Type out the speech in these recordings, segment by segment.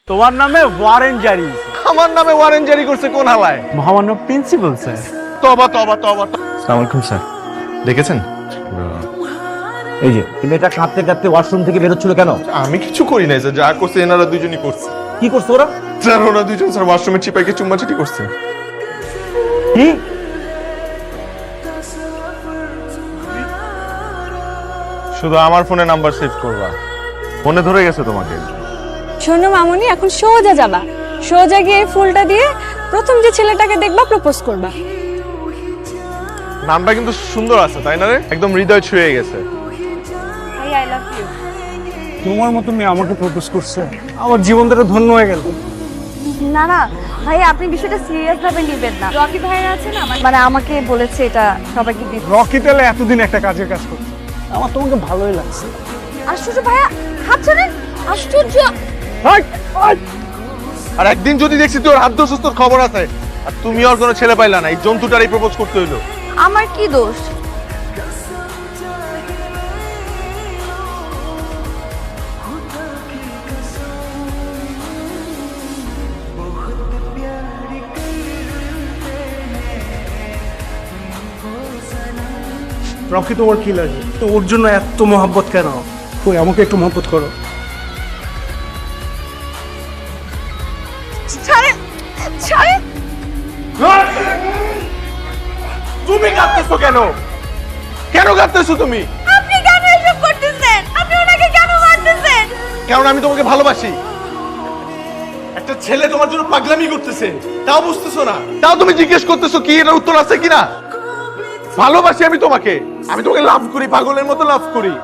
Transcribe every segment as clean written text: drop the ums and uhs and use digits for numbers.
তোমার নামে ওয়ারেন্ট জারি। আমার নামে ওয়ারেন্ট জারি করছে কোন হালায়? মহামান্য প্রিন্সিপাল স্যার। তবা তবা তবা। আসসালামু আলাইকুম স্যার, দেখেছেন? এই যে মেয়েটা কাঁদতে কাঁদতে ওয়াশরুম থেকে বেরোচ্ছিল কেন? আমি কিছু করি নাই স্যার, যা করছে এনারা দুজনই করছে। কি করছো ওরা? স্যার ওরা দুজন স্যার ওয়াশরুমের চিপাইকে চুম্মাচাটি করছে। কি? শুধু আমার ফোনে নাম্বার সেভ করবা, ফোনে ধরে গেছে তোমাকে। শোনো মামুনি, এখন সোজা যাবা, সোজা গিয়ে এই ফুলটা দিয়ে প্রথম যে ছেলেটাকে দেখবা প্রপোজ করবা। নামটা কিন্তু সুন্দর আছে তাই না রে? একদম হৃদয় ছুঁয়ে গেছে। ভাই আই লাভ ইউ। তোমার মতো মেয়ে আমাকে প্রপোজ করছে, আমার জীবনটা ধন্য হয়ে গেল। না না ভাই, আপনি বিষয়টা সিরিয়াস ভাবে নেবেন না। রকি ভাইরা আছে না, মানে আমাকে বলেছে এটা সবাইকে দিতে। রকি তেলে এতদিন একটা কাজের কাজ করছে, আমার তোমাকে ভালোই লাগছে। আশ্চর্য ভাইয়া, হাত ছাড়েন। আশ্চর্য। আর একদিন যদি দেখছি তোর হাত ধরছিস, তোর খবর আছে। আর তুমি আর কোনো ছেলে পাইলা না, এই জন্তুটারই প্রপোজ করতে হইলো। আমার কি দোষ? রকি তোমার কি লাগে? তো ওর জন্য এত মহব্বত কেন? ওই আমাকে একটু মহব্বত করো। ছাড়েন ছাড়েন। তুমি কাঁদতেছো কেন? কেন কাঁদতেছো তুমি? আপনি কেন এসব করতেছেন? আপনি ওনাকে কেন মারতেছেন? কারণ আমি তোমাকে ভালোবাসি। একটা ছেলে তোমার জন্য পাগলামি করতেছে, তাও বুঝতেছো না। তাও তুমি জিজ্ঞেস করতেছো কি এর উত্তর আছে কিনা? ভালোবাসি আমি তোমাকে, আমি তোমাকে লাভ করি, পাগলের মতো লাভ করি।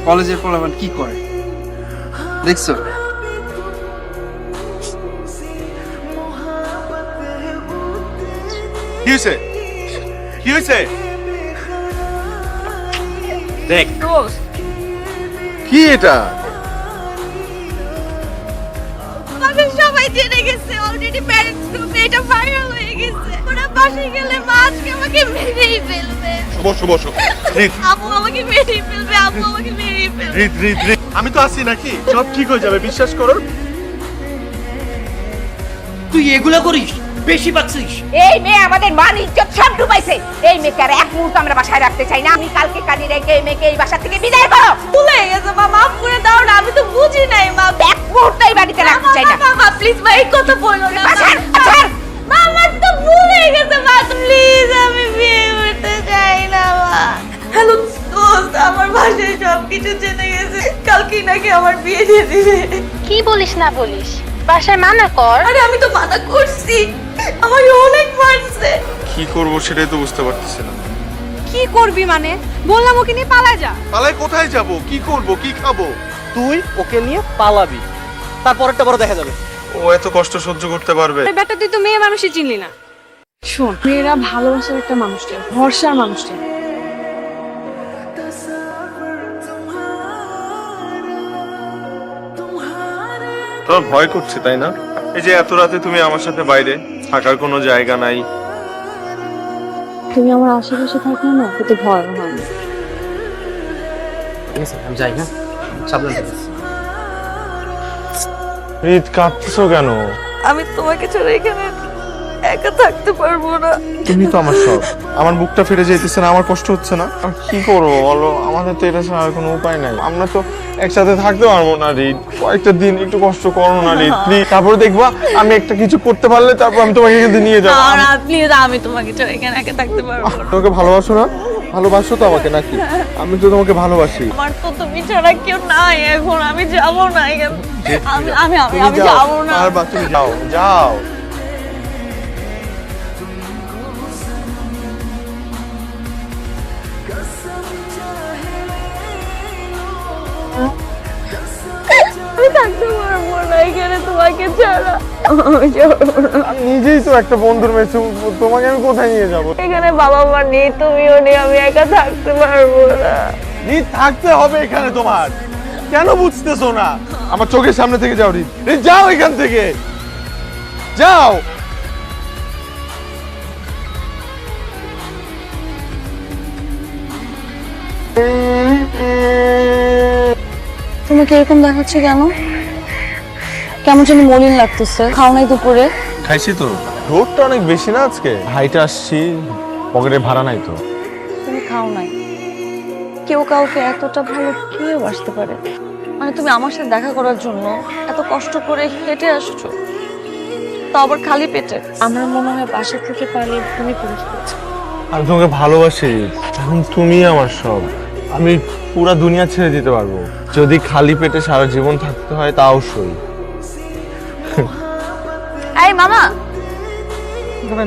কলেজের পোলাপান কি করে দেখছো? কি হয়েছে? কি হয়েছে? দেখ কি এটা? আমাদের সবাই জেনে গেছে অলরেডি, প্যারেন্টস গ্রুপে এটা ভাইরাল হয়ে গেছে। ওরা বাসায় গেলে মা আজকে আমাকে মেরেই ফেলবে। বসো বসো। রিত আম্মু আমাকে মেরেই ফেলবে, আম্মু আমাকে মেরেই ফেলবে। রিত রিত রিত, আমি তো আছি নাকি? সব ঠিক হয়ে যাবে, বিশ্বাস করো। তুই এগুলা করিস, বেশি পাচ্ছিস। এই মেয়ে আমাদের মান ইজ্জত সব ডুবাইছে। এই মেয়েকে আর এক মুহূর্ত আমরা বাসায় রাখতে চাই না। আমি কালকে কাজে রেখে এই মেয়েকে এই বাসা থেকে বিদায় করো। ভুলে গেছে মা, মাফ করে দাও না, আমি তো বুঝি নাই মা। এক মুহূর্ত এই বাড়িতে রাখতে চাই না। মা প্লিজ মা, এই কথা বলো না। ছাড়, ছাড়। মা আমার তো ভুল হয়ে গেছে মা, প্লিজ আমি বিয়ে করতে চাই না মা। হ্যালো দোস্ত, আমার বাসায় সবকিছু জেনে গেছে, কালকেই নাকি আমার বিয়ে দিয়ে দিবে। কি বলিস না বলিস, বাসায় মানা কর। আরে আমি তো মানা করছি, আমাকে অনেক মারছে। কি করবো সেটাই তো বুঝতে পারতেছি না। কি করবি মানে? বললাম ওকে নিয়ে পালা যা। পালায় কোথায় যাব? কি করব? কি খাবো? তুই ওকে নিয়ে পালাবি, তারপরেরটা বড় দেখা যাবে। ও এত কষ্ট সহ্য করতে পারবে? এই ব্যাটা তুই তো মেয়ে মানুষই চিনলি না। শোন, মেয়েরা ভালোবাসার একটা মানুষটা, ভরসার মানুষটা। তোর ভয় করছে তাই না? এই যে এত রাতে তুমি আমার সাথে বাইরে, থাকার কোনো জায়গা নাই। তুমি আমার আশেপাশে থাকলে না, এতে ভয় হয় না। ঠিক আছে, আমি যাই। হ্যাঁ, সাবধান থাকিস। রিত, কাঁদতেছো কেন? আমি তোমাকে ছেড়ে এখানে একা থাকতে পারবো না। তুমি তো আমার সব। আমার বুকটা ফেটে যাইতেছে না? আমার কষ্ট হচ্ছে না? আর কি করবো বলো, আমাদের তো এটা ছাড়া আর কোনো উপায় নাই। আমরা তো একসাথে থাকতে পারবো না রিত। কয়েকটা দিন একটু কষ্ট করো না রিত প্লিজ। তারপরে দেখবা আমি একটা কিছু করতে পারলে তারপর আমি তোমাকে এখান থেকে নিয়ে যাবো। না প্লিজ, আমি তোমাকে ছেড়ে এখানে একা থাকতে পারবো না। তোমাকে ভালোবাসো না? ভালোবাসো তো আমাকে নাকি? আমি তো তোমাকে ভালোবাসি। আমার তো তুমি ছাড়া কেউ নাই এখন, আমি যাবো না এখানে। আমি আমি আমি তুমি আমি যাও, যাবো না। আর বাচ্চা যাও যাও। আমি থাকতে পারবো না এখানে তোমাকে ছাড়া। আমি যাবো না। আমি নিজেই তো একটা বন্ধুর মেসে উঠবো, তোমাকে আমি কোথায় নিয়ে যাবো? এখানে বাবা মা নেই, তুমিও নেই, আমি একা থাকতে পারবো না। রিত, থাকতে হবে এখানে তোমার। কেন বুঝতেছো না? আমার চোখের সামনে থেকে যাও রিত। রিত, যাও এখান থেকে, যাও। তোমাকে এরকম দেখাচ্ছে কেন? কেমন যেন মলিন লাগতেছে। খাও নাই দুপুরে? খাইছি তো। রোদটা অনেক বেশি না আজকে, হাইটে আসছি, পকেটে ভাড়া নাই তো। তুমি খাও নাই? কেউ কাউকে এতটা ভালো কেউ আসতে পারে? মানে তুমি আমার সাথে দেখা করার জন্য এত কষ্ট করে হেঁটে আসছো, তা আবার খালি পেটে। আমার মনে হয় বাসা থেকে পারলে তুমি পুলিশ করছো। আমি তোমাকে ভালোবাসি, এখন তুমি আমার সব। আমি পুরা দুনিয়া ছেড়ে দিতে পারবো, যদি খালি পেটে সারা জীবন থাকতে হয় তাও সই। এই মামা,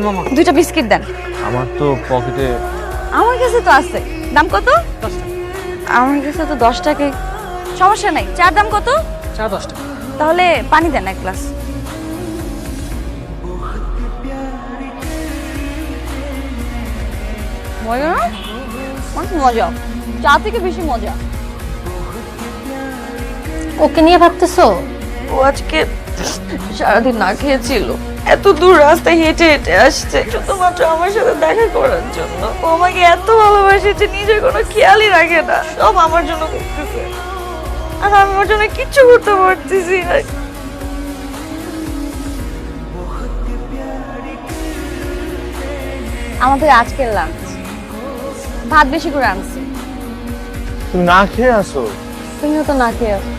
মামা 2টা বিস্কিট দেন। আমার তো পকেটে আমার কাছে তো আছে। দাম কত? 10 টাকা। আমার কাছে তো 10 টাকা। সমস্যা নাই। চার দাম কত? চা 10 টাকা। তাহলে পানি দেন 1 গ্লাস। মজা না? অনেক মজা। চা থেকে বেশি মজা। ওকে নিয়ে ভাবতেছো? ও আজকে সারাদিন না খেয়েছিল, এত দূর রাস্তায় হেঁটে হেঁটে আসছে শুধুমাত্র আমার সাথে দেখা করার জন্য। ও আমাকে এত ভালোবাসে যে নিজের কোনো খেয়ালই রাখে না, সব আমার জন্য করতেছে, আর আমি ওর জন্য কিচ্ছু করতে পারতেছি না। আমাদের আজকের লাঞ্চ ভাত বেশি করে আনছি। তুমি না খেয়ে আসো। তুমিও তো না খেয়ে আসো।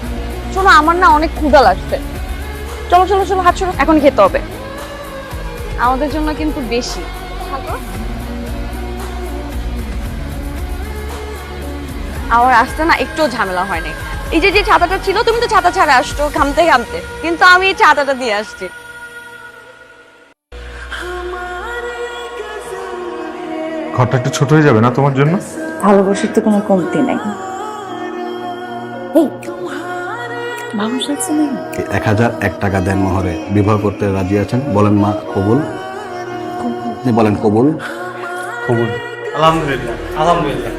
শোনো, আমার না অনেক ক্ষুধা লাগছে। চলো চলো চলো, হাত সরো, এখন খেতে হবে। আমাদের জন্য কিন্তু বেশি। আমার আসতে না একটু ঝামেলা হয় নাই। এই যে যে ছাতাটা ছিল, তুমি তো ছাতা ছাড়া আসছো ঘামতে ঘামতে, কিন্তু আমি এই ছাতাটা দিয়ে আসছি। ঘরটা একটু ছোট হয়ে যাবে না তোমার জন্য? ভালোবাসার তো কোনো কমতি নাই। মানুষ আছে না? 1001 টাকা দেন মোহরে। বিবাহ করতে রাজি আছেন? বলেন মা কবুল। বলেন কবুল। কবুল। আলহামদুলিল্লাহ, আলহামদুলিল্লাহ।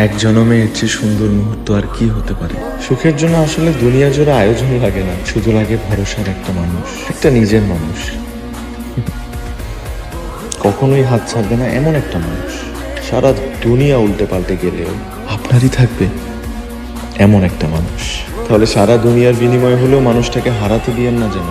এক জনমে এর চেয়ে সুন্দর মুহূর্ত আর কি হতে পারে? সুখের জন্য আসলে দুনিয়া জোড়া আয়োজন লাগে না, শুধু লাগে ভরসার একটা মানুষ, একটা নিজের মানুষ, কখনোই হাত ছাড়বে না এমন একটা মানুষ। সারা দুনিয়া উল্টে পাল্টে গেলেও আপনারই থাকবে এমন একটা মানুষ। তাহলে সারা দুনিয়ার বিনিময় হলেও মানুষটাকে হারাতে দিয়েন না যেন।